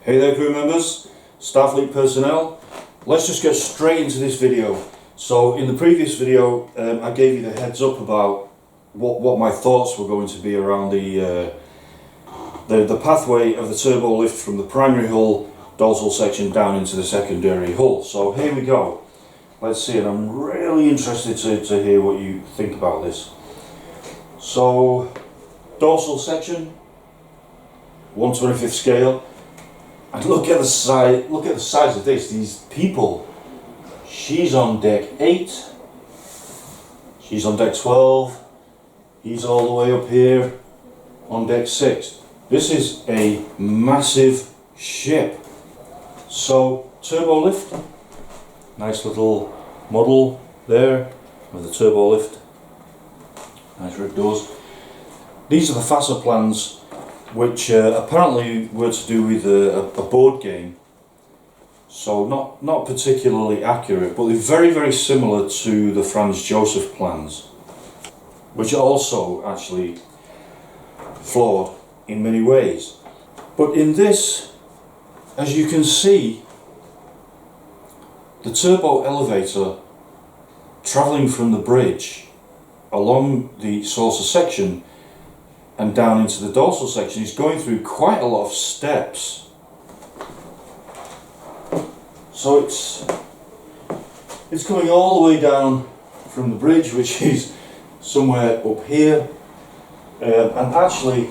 Hey there crew members, Starfleet personnel. Let's just get straight into this video. So in the previous video I gave you the heads up about what my thoughts were going to be around the pathway of the turbo lift from the primary hull dorsal section down into the secondary hull. So here we go. Let's see, and I'm really interested to hear what you think about this. So dorsal section, 1/25th scale. And look at the size of this. These people. She's on deck 8. She's on deck 12. He's all the way up here on deck 6. This is a massive ship. So turbo lift. Nice little model there with the turbo lift. Nice red doors. These are the FASA plans, which apparently were to do with a board game, so not particularly accurate, but they're very similar to the Franz Josef plans, which are also actually flawed in many ways. But in this, as you can see, the turbo elevator travelling from the bridge along the saucer section and down into the dorsal section is going through quite a lot of steps. So it's coming all the way down from the bridge, which is somewhere up here, and actually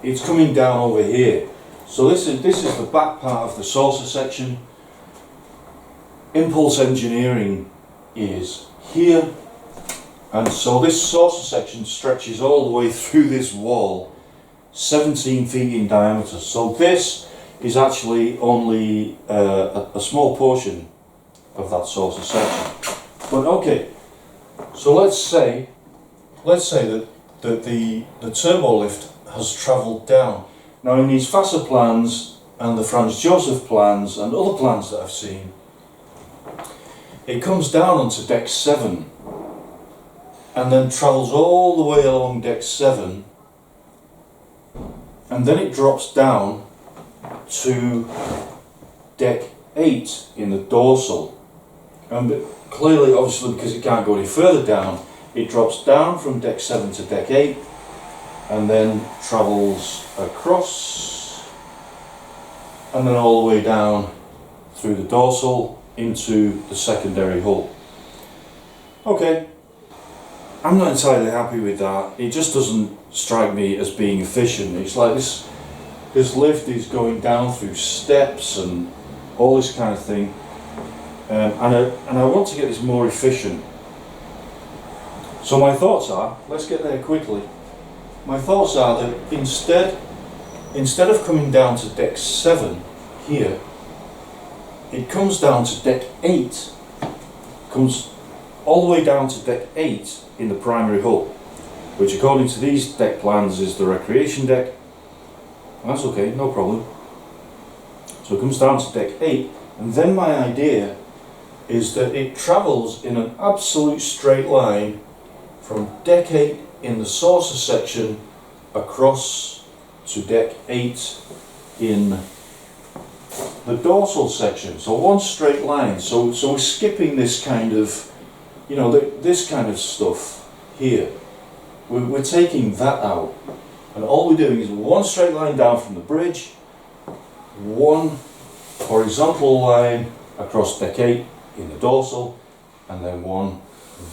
it's coming down over here. So this is the back part of the saucer section. Impulse engineering is here. And so this saucer section stretches all the way through this wall, 17 feet in diameter. So this is actually only a small portion of that saucer section. But okay, so let's say that the turbo lift has travelled down. Now in these FASA plans and the Franz Josef plans and other plans that I've seen, it comes down onto deck 7. And then travels all the way along deck 7, and then it drops down to deck 8 in the dorsal. And clearly, obviously, because it can't go any further down, it drops down from deck 7 to deck 8, and then travels across, and then all the way down through the dorsal into the secondary hull. Okay. I'm not entirely happy with that. It just doesn't strike me as being efficient. It's like this lift is going down through steps and all this kind of thing, and I want to get this more efficient. So my thoughts are, let's get there quickly. My thoughts are that instead of coming down to deck 7 here, it comes down to deck 8, comes all the way down to deck 8 in the primary hull, which according to these deck plans is the recreation deck. That's okay, no problem. So it comes down to deck 8, and then my idea is that it travels in an absolute straight line from deck 8 in the saucer section across to deck 8 in the dorsal section. So one straight line. So we're skipping this kind of, you know, this kind of stuff here. We're taking that out, and all we're doing is one straight line down from the bridge, one horizontal line across deck 8 in the dorsal, and then one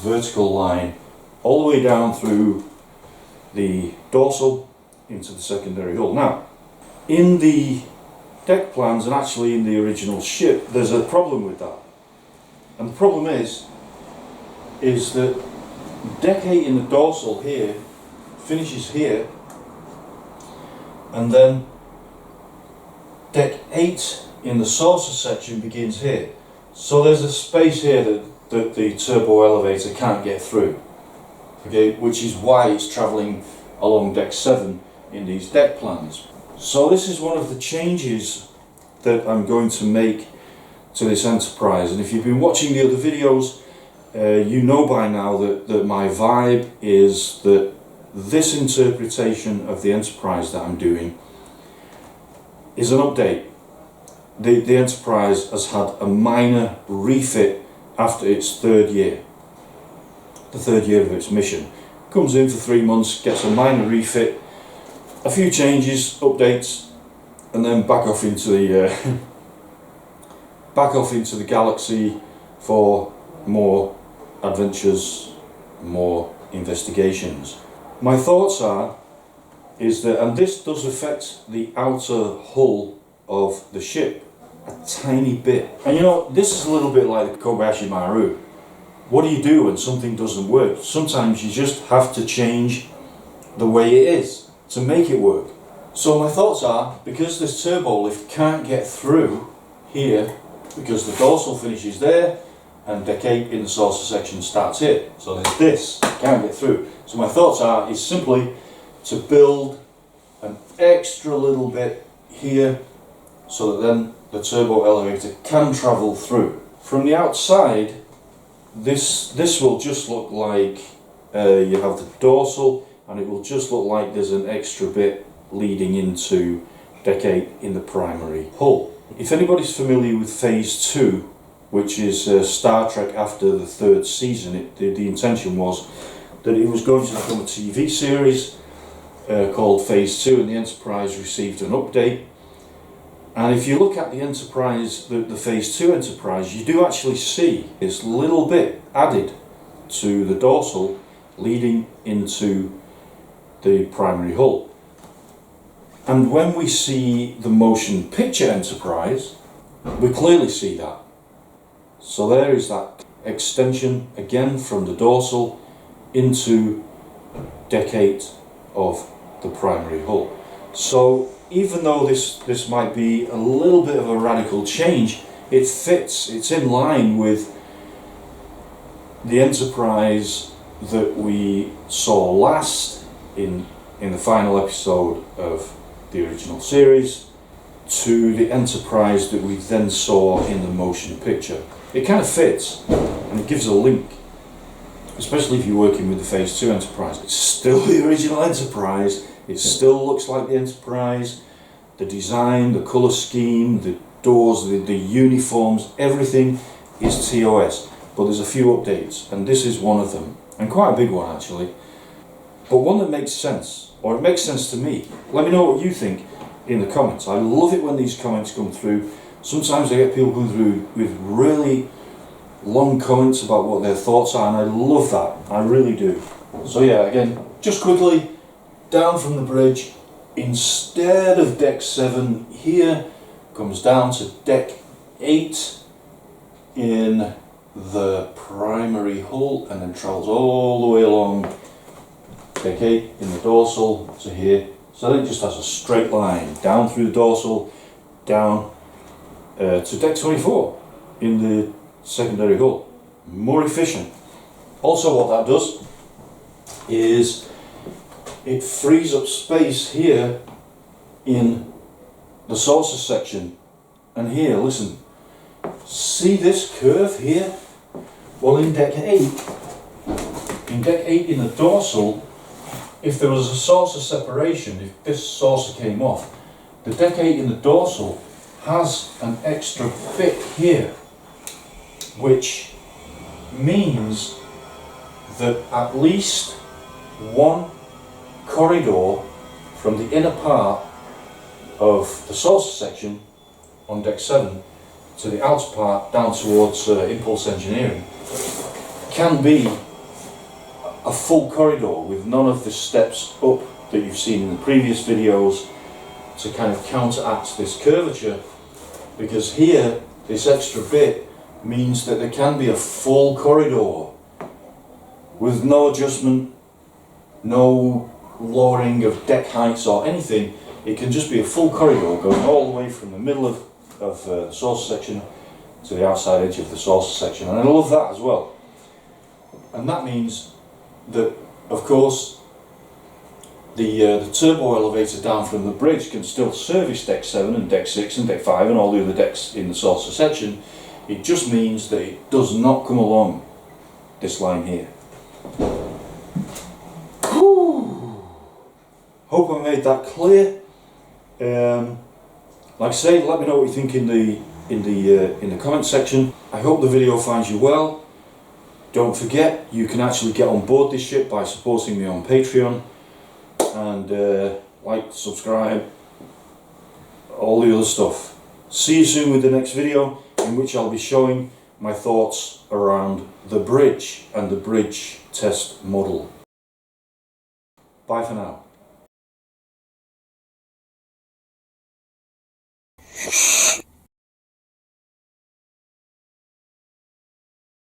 vertical line all the way down through the dorsal into the secondary hull. Now, in the deck plans and actually in the original ship, there's a problem with that, and the problem is that deck 8 in the dorsal here finishes here, and then deck 8 in the saucer section begins here. So there's a space here that the turbo elevator can't get through, okay, which is why it's travelling along deck 7 in these deck plans. So this is one of the changes that I'm going to make to this Enterprise, and if you've been watching the other videos, you know by now that my vibe is that this interpretation of the Enterprise that I'm doing is an update. the Enterprise has had a minor refit after its third year. The third year of its mission. Comes in for 3 months, gets a minor refit, a few changes, updates, and then back off into the back off into the galaxy for more adventures, more investigations. My thoughts is that, and this does affect the outer hull of the ship a tiny bit. And you know, this is a little bit like the Kobayashi Maru. What do you do when something doesn't work? Sometimes you just have to change the way it is to make it work. So my thoughts are, because this turbolift can't get through here, because the dorsal finishes there and deck 8 in the saucer section starts here. So there's this, can't get through. So my thoughts is simply to build an extra little bit here so that then the turbo elevator can travel through. From the outside, this will just look like you have the dorsal, and it will just look like there's an extra bit leading into deck 8 in the primary hull. If anybody's familiar with Phase 2, which is Star Trek after the third season, the intention was that it was going to become a TV series called Phase 2, and the Enterprise received an update. And if you look at the Enterprise, the Phase 2 Enterprise, you do actually see this little bit added to the dorsal leading into the primary hull. And when we see the motion picture Enterprise, we clearly see that. So there is that extension again from the dorsal into deck 8 of the primary hull. So even though this might be a little bit of a radical change, it fits, it's in line with the Enterprise that we saw last in the final episode of the original series to the Enterprise that we then saw in the motion picture. It kind of fits, and it gives a link, especially if you're working with the Phase 2 Enterprise. It's still the original Enterprise, it still looks like the Enterprise, the design, the colour scheme, the doors, the uniforms, everything is TOS, but there's a few updates, and this is one of them, and quite a big one actually, but one that makes sense, or it makes sense to me. Let me know what you think in the comments. I love it when these comments come through. Sometimes I get people come through with really long comments about what their thoughts are, and I love that, I really do. So yeah, again, just quickly, down from the bridge, instead of deck 7 here, comes down to deck 8 in the primary hull, and then travels all the way along deck 8 in the dorsal to here. So then it just has a straight line down through the dorsal, down to deck 24 in the secondary hull. More efficient. Also what that does is it frees up space here in the saucer section. And here, listen, see this curve here? Well, in deck 8 in the dorsal, if there was a saucer separation, if this saucer came off, the deck 8 in the dorsal has an extra bit here, which means that at least one corridor from the inner part of the saucer section on deck 7 to the outer part down towards impulse engineering can be a full corridor with none of the steps up that you've seen in the previous videos to kind of counteract this curvature, because here this extra bit means that there can be a full corridor with no adjustment, no lowering of deck heights or anything. It can just be a full corridor going all the way from the middle of the saucer section to the outside edge of the saucer section, and I love that as well. And that means that, of course, the turbo elevator down from the bridge can still service deck 7 and deck 6 and deck 5 and all the other decks in the saucer section. It just means that it does not come along this line here. Whew. Hope I made that clear. Like I say, let me know what you think in the comment section. I hope the video finds you well. Don't forget, you can actually get on board this ship by supporting me on Patreon, and like, subscribe, all the other stuff. See you soon with the next video, in which I'll be showing my thoughts around the bridge and the bridge test model. Bye for now.